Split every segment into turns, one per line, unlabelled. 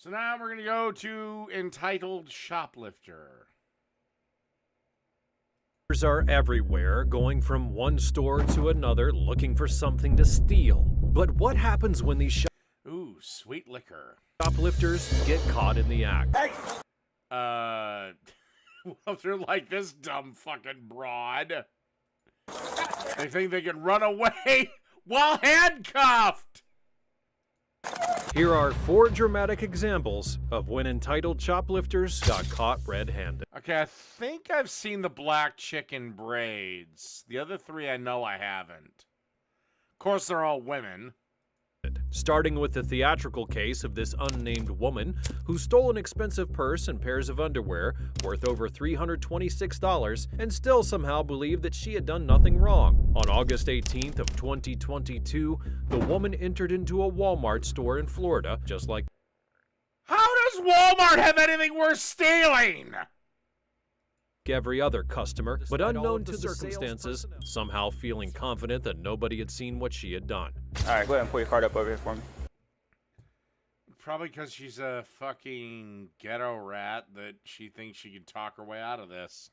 So now we're going to go to entitled Shoplifter.
Are everywhere, going from one store to another looking for something to steal. But what happens when these
Ooh, sweet liquor.
shoplifters get caught in the act?
Well, they're like this dumb fucking broad. They think they can run away while handcuffed.
Here are 4 dramatic examples of when entitled shoplifters got caught red-handed.
Okay, I think I've seen the black chicken braids. The other 3 I know I haven't. Of course, they're all women.
Starting with the theatrical case of this unnamed woman who stole an expensive purse and pairs of underwear worth over $326 and still somehow believed that she had done nothing wrong. On August 18th of 2022, the woman entered into a Walmart store in Florida, just like
How does Walmart have anything worth stealing?
every other customer, but unknown to the circumstances, somehow feeling confident that nobody had seen what she had done.
All right, go ahead and put your card up over here for me.
Probably because she's a fucking ghetto rat that she thinks she can talk her way out of this.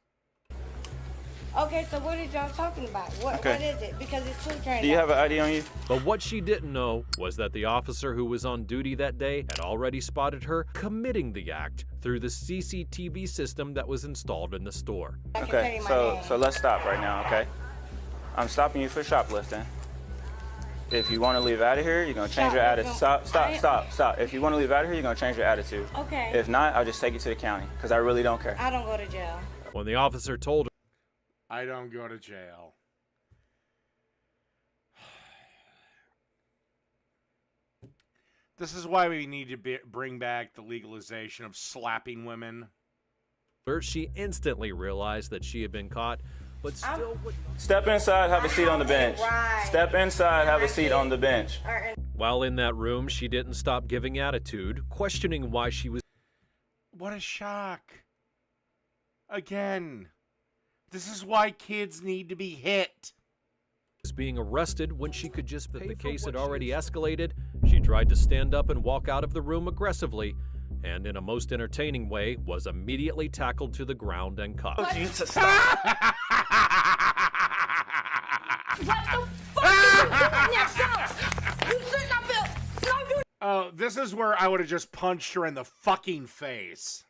Okay, so what are y'all talking about? What is it? Because it's children.
Do you have an ID on you?
But what she didn't know was that the officer who was on duty that day had already spotted her committing the act through the CCTV system that was installed in the store.
Okay, so let's stop right now, okay? I'm stopping you for shoplifting. If you want to leave out of here, you're going to change your attitude. Stop. If you want to leave out of here, you're going to change your attitude.
Okay.
If not, I'll just take you to the county because I really don't care.
I don't go to jail.
When the officer told her
I don't go to jail. This is why we need to bring back the legalization of slapping women.
she instantly realized that she had been caught, but still would not.
Step inside, have a seat on the bench. Step inside, have a seat on the bench.
While in that room, she didn't stop giving attitude, questioning why she was.
What a shock. Again. This is why kids need to be hit.
Being arrested when she could just pay. The case had already escalated. She tried to stand up and walk out of the room aggressively, and in a most entertaining way was immediately tackled to the ground and cuffed.
What the fuck are you doing now, You sitting up there? No, you
Oh, this is where I would have just punched her in the fucking face.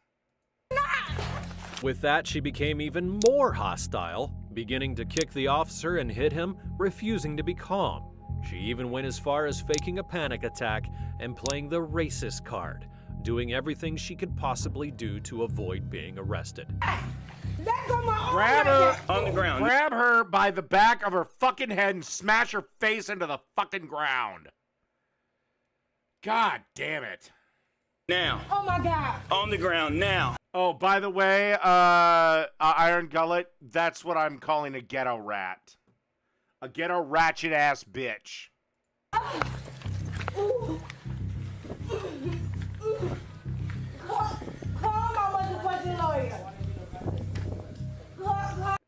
With that, she became even more hostile, beginning to kick the officer and hit him, refusing to be calm. She even went as far as faking a panic attack and playing the racist card, doing everything she could possibly do to avoid being arrested.
Grab her
on the ground.
Grab her by the back of her fucking head and smash her face into the fucking ground. God damn it.
Now.
Oh my God.
On the ground, now.
Oh, by the way, Iron Gullet, that's what I'm calling a ghetto rat. A ghetto ratchet ass bitch.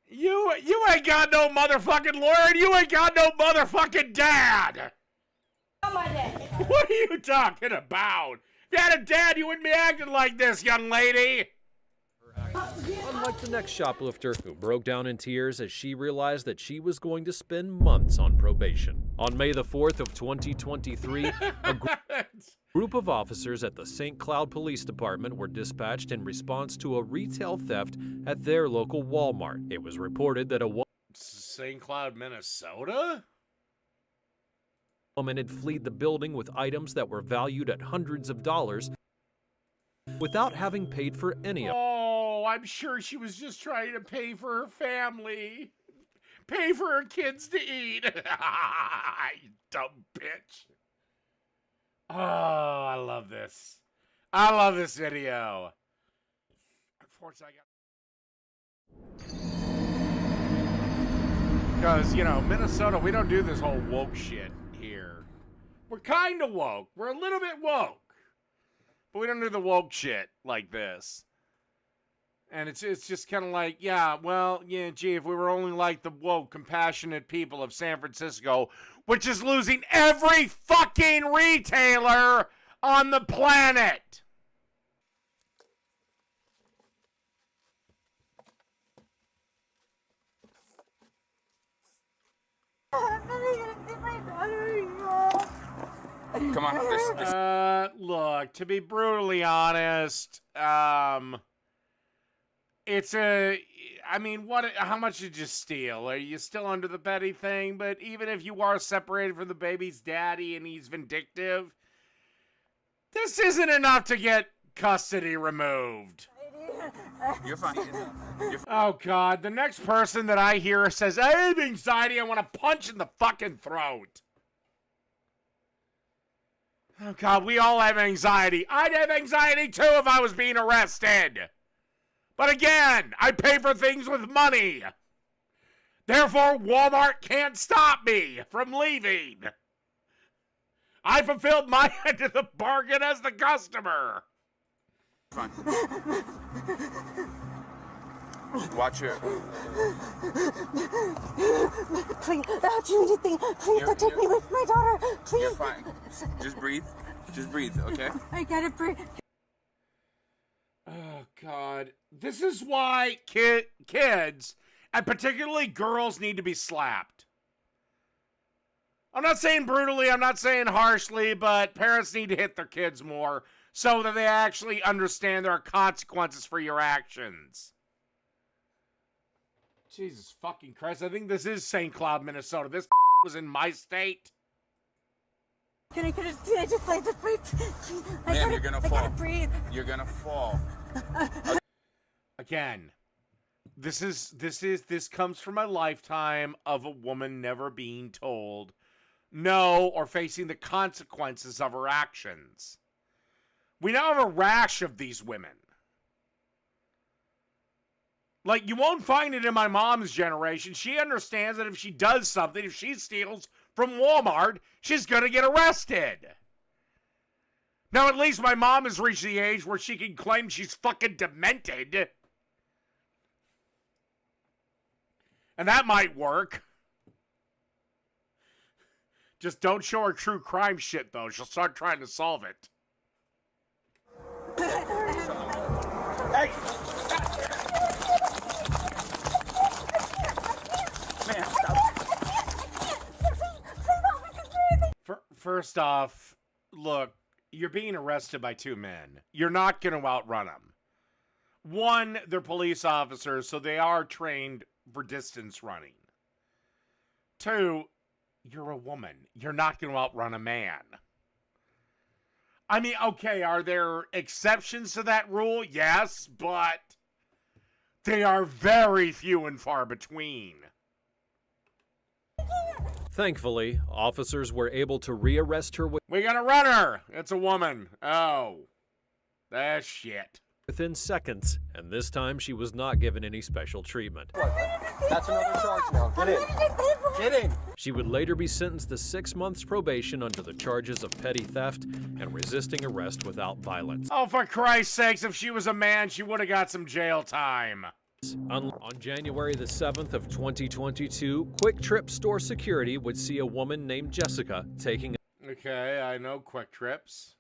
You ain't got no motherfucking lawyer and you ain't got no motherfucking dad. What are you talking about? If you had a dad, you wouldn't be acting like this, young lady.
Unlike the next shoplifter, who broke down in tears as she realized that she was going to spend months on probation. On May the 4th of 2023, a group of officers at the St. Cloud Police Department were dispatched in response to a retail theft at their local Walmart. It was reported that a
St. Cloud, Minnesota?
woman had fled the building with items that were valued at hundreds of dollars without having paid for any of them.
Oh, I'm sure she was just trying to pay for her family. Pay for her kids to eat. You dumb bitch. Oh, I love this. I love this video. Unfortunately, because, you know, Minnesota, we don't do this whole woke shit here. We're kind of woke. We're a little bit woke. But we don't do the woke shit like this. And it's just kind of like, yeah, well, yeah, gee, if we were only like the woke, compassionate people of San Francisco, which is losing every fucking retailer on the planet.
Come on.
Look, to be brutally honest, it's I mean, how much did you steal? Are you still under the Betty thing? But even if you are separated from the baby's daddy and he's vindictive, this isn't enough to get custody removed.
You're fine.
Oh, God. The next person that I hear says, I have anxiety, I want to punch in the fucking throat. Oh, God, we all have anxiety. I'd have anxiety, too, if I was being arrested. But again, I pay for things with money. Therefore, Walmart can't stop me from leaving. I fulfilled my end of the bargain as the customer.
Fine. Watch it.
Please, I'll do anything. Please don't take me with my daughter. Please.
You're fine. Just breathe. Just breathe, okay?
I gotta breathe.
Oh, God. This is why kids, and particularly girls, need to be slapped. I'm not saying brutally, I'm not saying harshly, but parents need to hit their kids more so that they actually understand there are consequences for your actions. Jesus fucking Christ, I think this is St. Cloud, Minnesota. This was in my state.
Can I just like to breathe?
Man, you're gonna fall.
I gotta breathe.
You're gonna fall.
Again, this comes from a lifetime of a woman never being told no or facing the consequences of her actions. We now have a rash of these women. Like, you won't find it in my mom's generation. She understands that if she does something, if she steals from Walmart, she's going to get arrested. Now, at least my mom has reached the age where she can claim she's fucking demented. And that might work. Just don't show her true crime shit, though. She'll start trying to solve it.
Hey! Man, stop.
First off, look, you're being arrested by two men. You're not going to outrun them. One, they're police officers, so they are trained for distance running. Two, you're a woman. You're not going to outrun a man. I mean, okay, are there exceptions to that rule? Yes, but they are very few and far between.
Thankfully, officers were able to rearrest her
We got a runner. It's a woman. Oh, that's shit.
within seconds, and this time she was not given any special treatment.
That's another charge now. Get in. Get in.
She would later be sentenced to 6 months probation under the charges of petty theft and resisting arrest without violence.
Oh, for Christ's sakes, if she was a man, she would have got some jail time.
On January the 7th of 2022, Quick Trip store security would see a woman named Jessica taking
Okay, I know Quick Trips.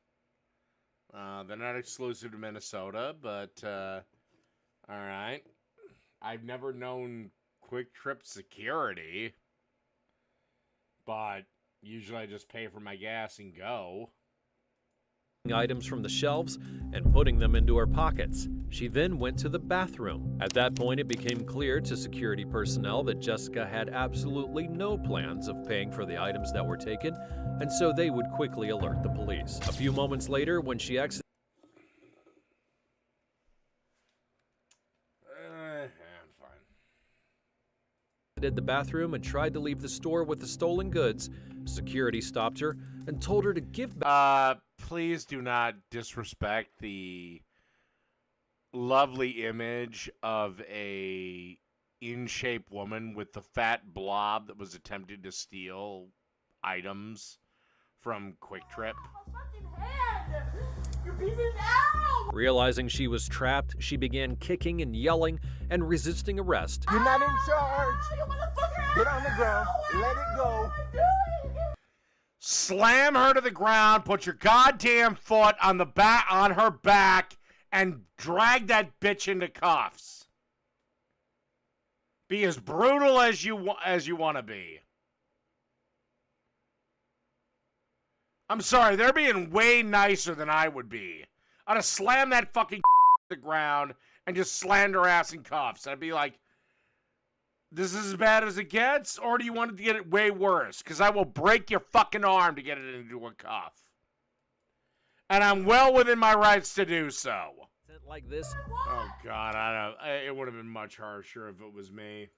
They're not exclusive to Minnesota, but, all right. I've never known Quick Trip security, but usually I just pay for my gas and go.
items from the shelves and putting them into her pockets. She then went to the bathroom. At that point, it became clear to security personnel that Jessica had absolutely no plans of paying for the items that were taken, and so they would quickly alert the police. A few moments later, when she exited the bathroom and tried to leave the store with the stolen goods, security stopped her and told her to give back.
Please do not disrespect the lovely image of a in-shape woman with the fat blob that was attempting to steal items from Quick Trip.
Realizing she was trapped, she began kicking and yelling and resisting arrest.
You're not in charge. Get on the ground. Let it go.
Slam her to the ground, put your goddamn foot on her back, and drag that bitch into cuffs. Be as brutal as you want to be. I'm sorry, they're being way nicer than I would be. I'd have slammed that fucking to the ground and just slammed her ass in cuffs. I'd be like, this is as bad as it gets, or do you want it to get it way worse? Because I will break your fucking arm to get it into a cuff. And I'm well within my rights to do so.
Like this.
Oh, God, I don't. It would have been much harsher if it was me.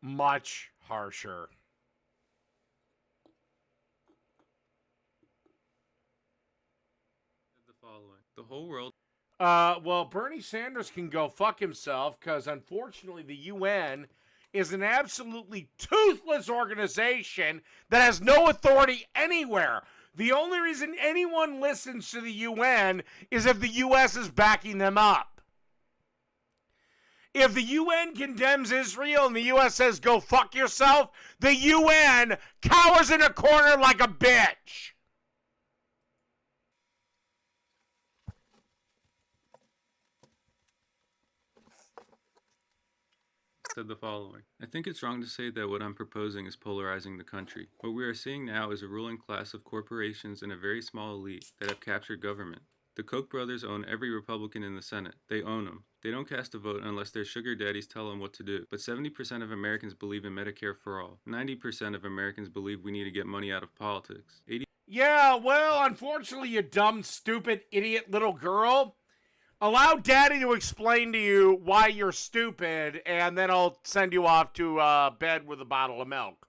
Much harsher.
The following. The whole world.
Well, Bernie Sanders can go fuck himself because, unfortunately, the UN is an absolutely toothless organization that has no authority anywhere. The only reason anyone listens to the UN is if the U.S. is backing them up. If the UN condemns Israel and the U.S. says, go fuck yourself, the UN cowers in a corner like a bitch.
Said the following. I think it's wrong to say that what I'm proposing is polarizing the country. What we are seeing now is a ruling class of corporations and a very small elite that have captured government. The Koch brothers own every Republican in the Senate. They own them. They don't cast a vote unless their sugar daddies tell them what to do. But 70% of Americans believe in Medicare for all. 90% of Americans believe we need to get money out of politics.
Yeah, well, unfortunately, you dumb, stupid, idiot little girl. Allow Daddy to explain to you why you're stupid, and then I'll send you off to bed with a bottle of milk.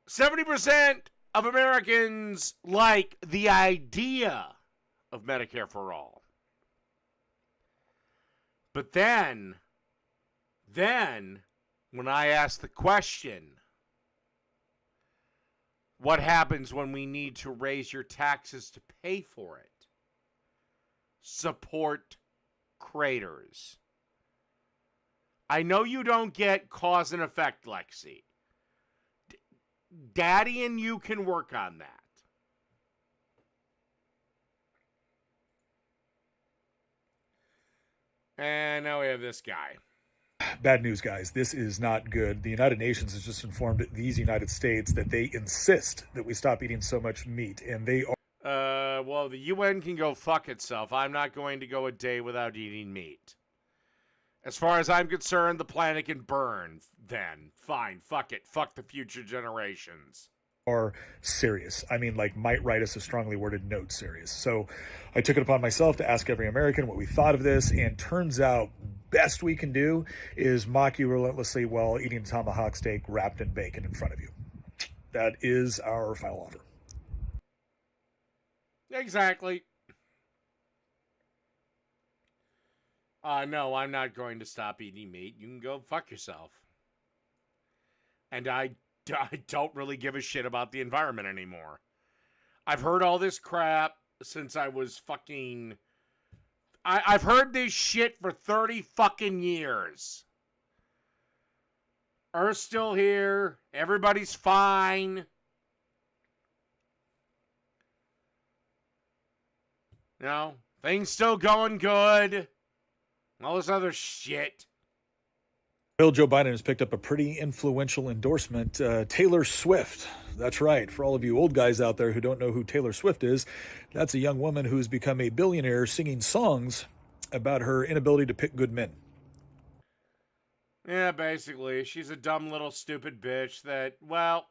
70% of Americans like the idea of Medicare for all. But then, when I ask the question, what happens when we need to raise your taxes to pay for it? Support craters. I know you don't get cause and effect, Lexi. Daddy and you can work on that. And now we have this guy.
Bad news, guys. This is not good. The United Nations has just informed these United States that they insist that we stop eating so much meat, and they are.
Well, the UN can go fuck itself. I'm not going to go a day without eating meat. As far as I'm concerned, the planet can burn then. Fine, fuck it. Fuck the future generations.
Are serious. I mean, like, might write us a strongly worded note serious. So I took it upon myself to ask every American what we thought of this, and turns out best we can do is mock you relentlessly while eating a tomahawk steak wrapped in bacon in front of you. That is our final offer.
Exactly. No, I'm not going to stop eating meat. You can go fuck yourself. And I don't really give a shit about the environment anymore. I've heard all this crap since I was fucking... I've heard this shit for 30 fucking years. Earth's still here. Everybody's fine. You know, things still going good. All this other shit.
Bill Joe Biden has picked up a pretty influential endorsement. Taylor Swift. That's right. For all of you old guys out there who don't know who Taylor Swift is, that's a young woman who's become a billionaire singing songs about her inability to pick good men.
Yeah, basically. She's a dumb little stupid bitch that, well,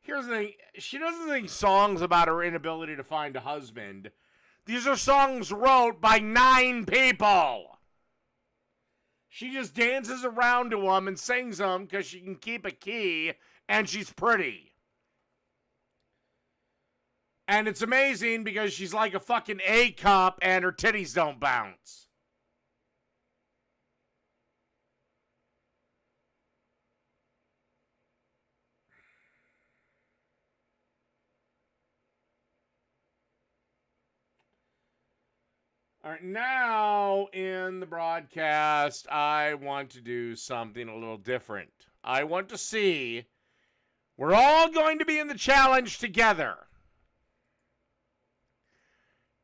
here's the thing. She doesn't sing songs about her inability to find a husband. These are songs wrote by 9 people. She just dances around to them and sings them because she can keep a key and she's pretty. And it's amazing because she's like a fucking A cup and her titties don't bounce. All right, now in the broadcast, I want to do something a little different. I want to see, we're all going to be in the challenge together.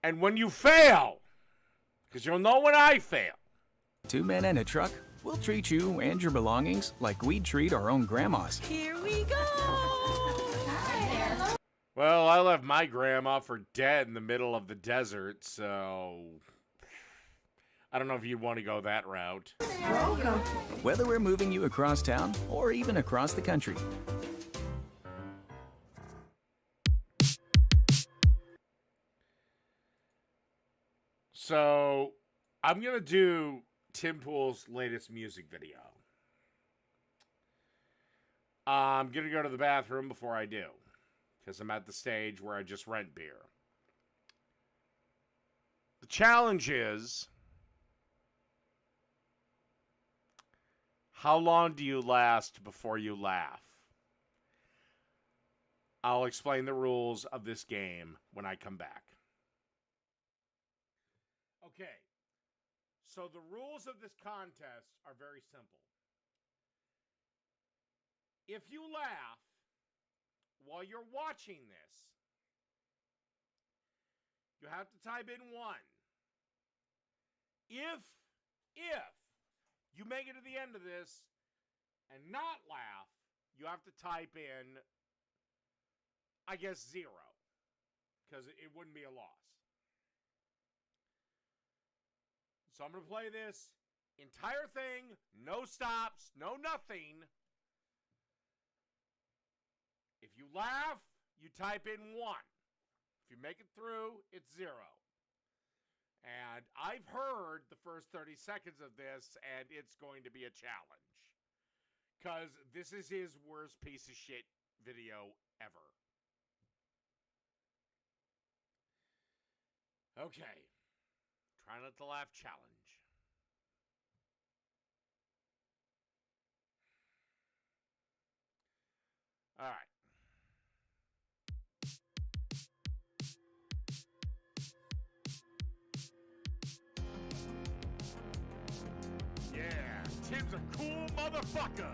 And when you fail, because you'll know when I fail.
2 men and a truck, We'll treat you and your belongings like we'd treat our own grandmas.
Here we go.
Well, I left my grandma for dead in the middle of the desert, so I don't know if you'd want to go that route.
Welcome.
Whether we're moving you across town or even across the country.
So I'm going to do Tim Pool's latest music video. I'm going to go to the bathroom before I do, because I'm at the stage where I just rent beer. The challenge is, how long do you last before you laugh? I'll explain the rules of this game when I come back. Okay, so the rules of this contest are very simple. If you laugh while you're watching this, you have to type in 1. If you make it to the end of this and not laugh, you have to type in, I guess, 0, because it wouldn't be a loss. So I'm going to play this entire thing, no stops, no nothing. If you laugh, you type in 1. If you make it through, it's 0. And I've heard the first 30 seconds of this, and it's going to be a challenge. Because this is his worst piece of shit video ever. Okay. Try not to laugh challenge. All right. Yeah, Tim's a cool motherfucker.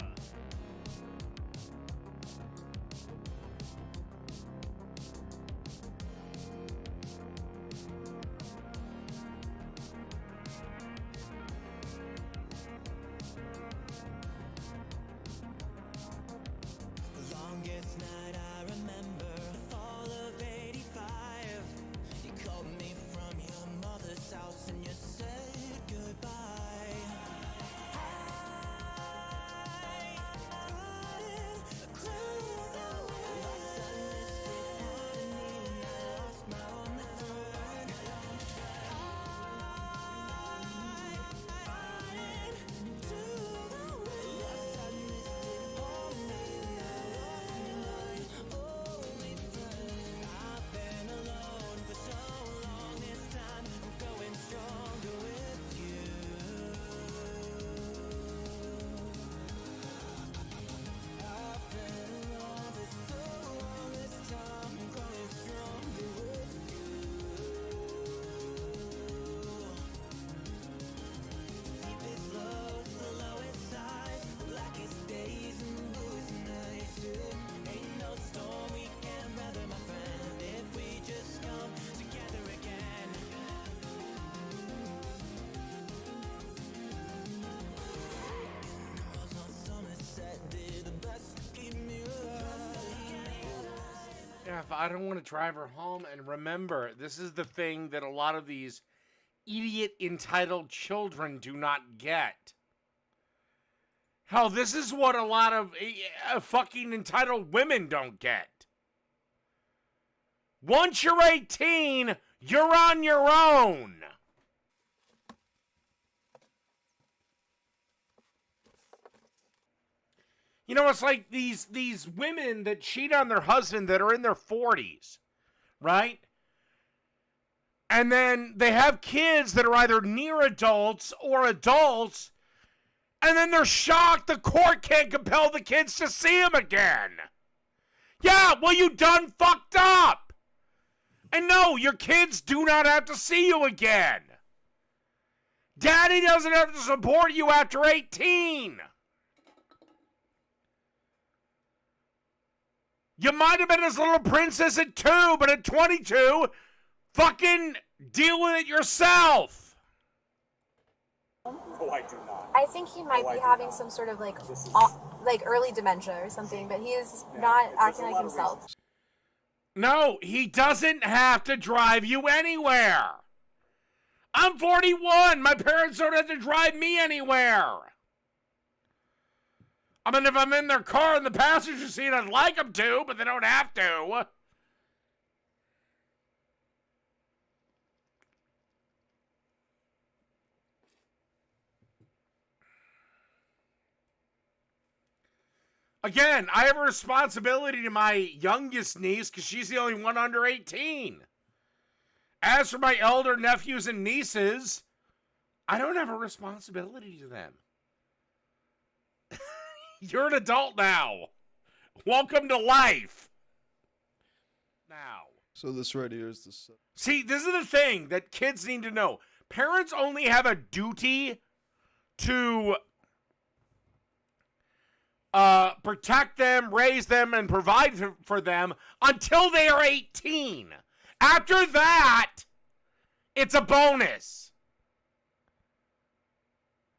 Yeah, if I don't want to drive her home, and remember, this is the thing that a lot of these idiot entitled children do not get. Hell, this is what a lot of fucking entitled women don't get. Once you're 18, you're on your own. You know, it's like these women that cheat on their husband that are in their 40s, right? And then they have kids that are either near adults or adults, and then they're shocked the court can't compel the kids to see them again. Yeah, well, you done fucked up. And no, your kids do not have to see you again. Daddy doesn't have to support you after 18. You might have been his little princess at 2, but at 22, fucking deal with it yourself.
No, I do not.
I think he might be having some sort of like early dementia or something, but he's not acting like himself.
No, he doesn't have to drive you anywhere. I'm 41. My parents don't have to drive me anywhere. I mean, if I'm in their car in the passenger seat, I'd like them to, but they don't have to. Again, I have a responsibility to my youngest niece because she's the only one under 18. As for my elder nephews and nieces, I don't have a responsibility to them. You're an adult now. Welcome to life. Now.
So this right here is the...
See, this is the thing that kids need to know. Parents only have a duty to protect them, raise them, and provide for them until they are 18. After that, it's a bonus.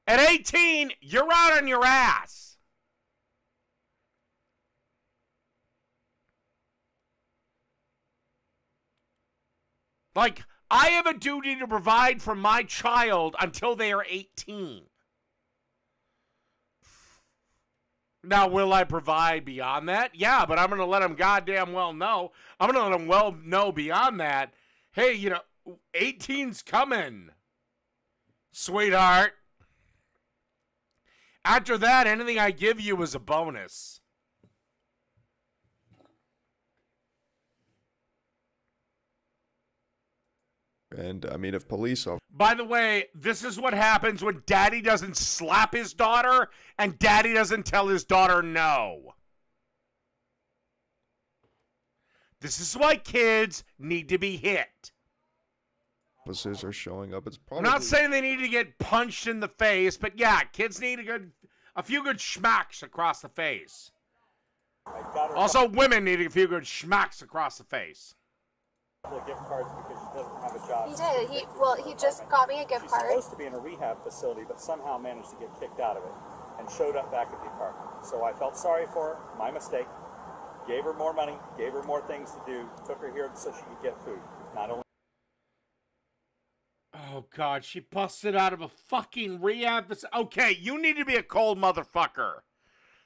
At 18, you're out on your ass. Like, I have a duty to provide for my child until they are 18. Now, will I provide beyond that? Yeah, but I'm going to let them goddamn well know. I'm going to let them well know beyond that. Hey, 18's coming, sweetheart. After that, anything I give you is a bonus.
And, I mean, if police...
By the way, this is what happens when daddy doesn't slap his daughter and daddy doesn't tell his daughter no. This is why kids need to be hit.
Officers are showing up. It's probably...
I'm not saying they need to get punched in the face, but yeah, kids need a few good schmacks across the face. Also, women need a few good schmacks across the face.
Gift cards because she doesn't have a job.
He did. He just got me a gift card.
She's supposed to be in a rehab facility, but somehow managed to get kicked out of it and showed up back at the apartment. So I felt sorry for her, my mistake. Gave her more money, gave her more things to do, took her here so she could get food. Not only...
Oh, God, she busted out of a fucking rehab facility. Okay, you need to be a cold motherfucker.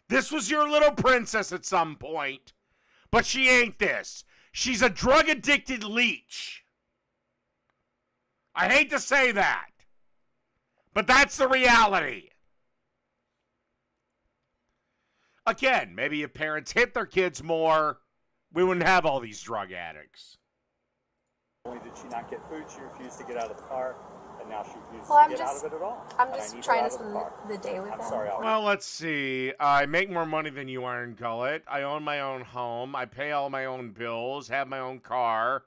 This was your little princess at some point, but she ain't this. She's a drug-addicted leech. I hate to say that, but that's the reality. Again, maybe if parents hit their kids more, we wouldn't have all these drug addicts.
Not only did she not get food, she refused to get out of the car, and now she refuses to get out of it at all.
I'm just trying to spend the day with them.
I'm sorry.
Well, let's see. I make more money than you earn, Gullet. I own my own home. I pay all my own bills, have my own car.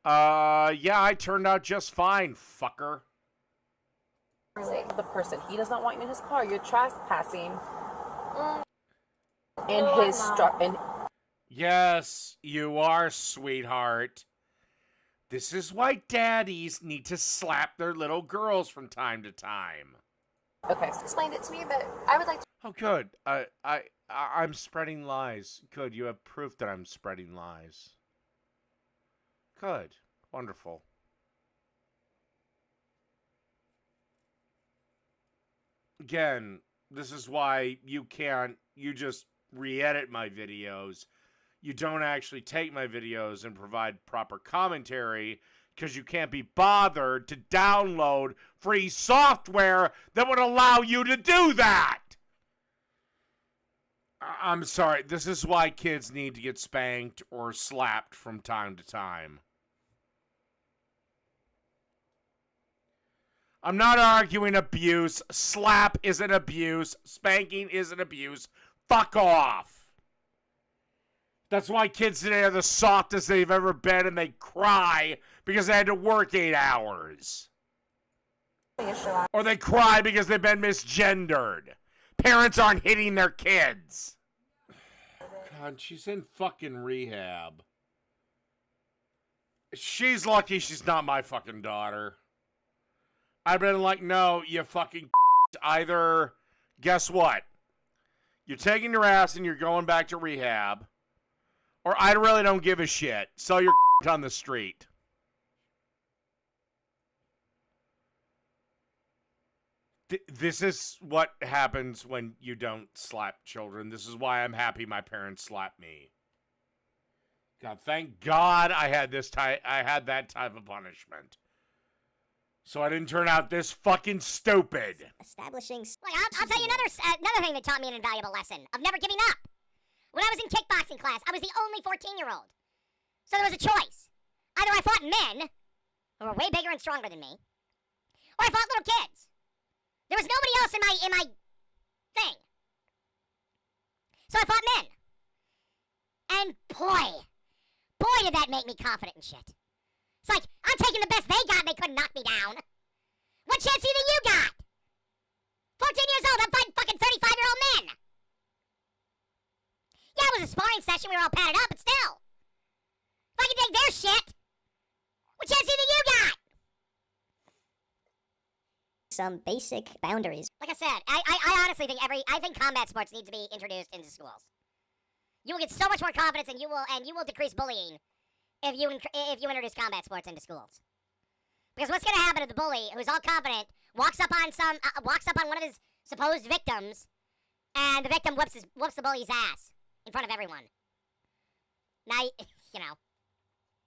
Yeah, I turned out just fine, fucker.
The person, he does not want you in his car. You're trespassing.
Yes, you are, sweetheart. This is why daddies need to slap their little girls from time to time.
Okay, explained it to me, but I would like to...
Oh, good. I'm spreading lies. Good, you have proof that I'm spreading lies. Good. Wonderful. Again, this is why you just re-edit my videos. You don't actually take my videos and provide proper commentary because you can't be bothered to download free software that would allow you to do that. I'm sorry. This is why kids need to get spanked or slapped from time to time. I'm not arguing abuse. Slap isn't abuse. Spanking isn't abuse. Fuck off. That's why kids today are the softest they've ever been, and they cry because they had to work 8 hours. Or they cry because they've been misgendered. Parents aren't hitting their kids. God, she's in fucking rehab. She's lucky she's not my fucking daughter. I've been like, no, you fucking Either, guess what? You're taking your ass and you're going back to rehab, or I really don't give a shit. Sell your on the street. This is what happens when you don't slap children. This is why I'm happy my parents slapped me. God, thank God I had that type of punishment. So I didn't turn out this fucking stupid.
Establishing. Look, I'll tell you another thing that taught me an invaluable lesson of never giving up. When I was in kickboxing class, I was the only 14-year-old. So there was a choice. Either I fought men, who were way bigger and stronger than me, or I fought little kids. There was nobody else in my thing. So I fought men. And boy did that make me confident and shit. It's like, I'm taking the best they got and they couldn't knock me down. What chance do you think you got? 14 years old, I'm fighting fucking 35-year-old men. Yeah, it was a sparring session, we were all padded up, but still. If I can take their shit, what chance do you think you got? Some basic boundaries. Like I said, I honestly think I think combat sports need to be introduced into schools. You will get so much more confidence, and you will decrease bullying if you introduce combat sports into schools. Because what's going to happen if the bully, who's all confident, walks up on one of his supposed victims, and the victim whoops the bully's ass in front of everyone. Now, you know.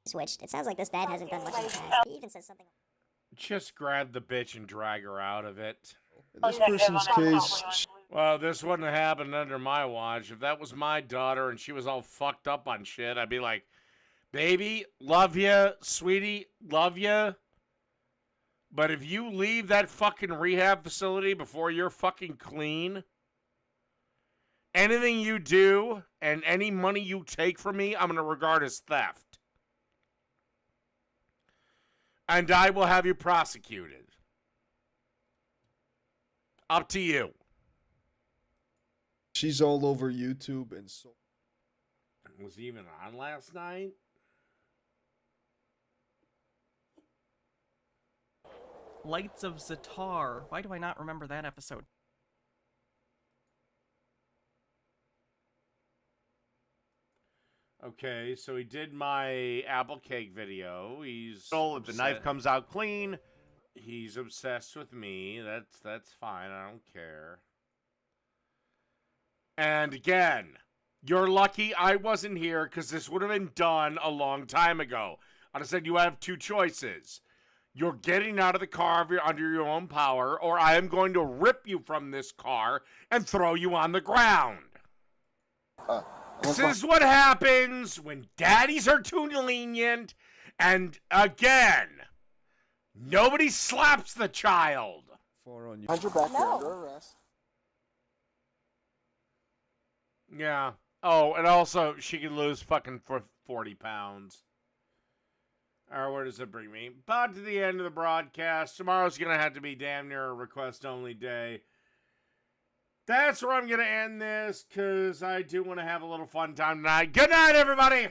Switched. It sounds like this dad hasn't done much in the past. He even says something.
Just grab the bitch and drag her out of it.
In this person's case,
Well, this wouldn't have happened under my watch. If that was my daughter and she was all fucked up on shit, I'd be like, baby, love ya, sweetie, love ya. But if you leave that fucking rehab facility before you're fucking clean, anything you do and any money you take from me, I'm going to regard as theft. And I will have you prosecuted. Up to you.
she's all over YouTube and so.
Was he even on last night?
Lights of Zatar. Why do I not remember that episode?
Okay, so he did my apple cake video. He's if the knife comes out clean, he's obsessed with me. That's fine. I don't care. And again, you're lucky I wasn't here because this would have been done a long time ago. I'd have said you have two choices. You're getting out of the car under your own power, or I am going to rip you from this car and throw you on the ground. This is what happens when daddies are too lenient, and again, nobody slaps the child.
On you.
Behind your back, you're under arrest.
Yeah. Oh, and also, she could lose fucking 40 pounds. Or where does it bring me? About to the end of the broadcast. Tomorrow's going to have to be damn near a request-only day. That's where I'm going to end this, because I do want to have a little fun time tonight. Good night, everybody!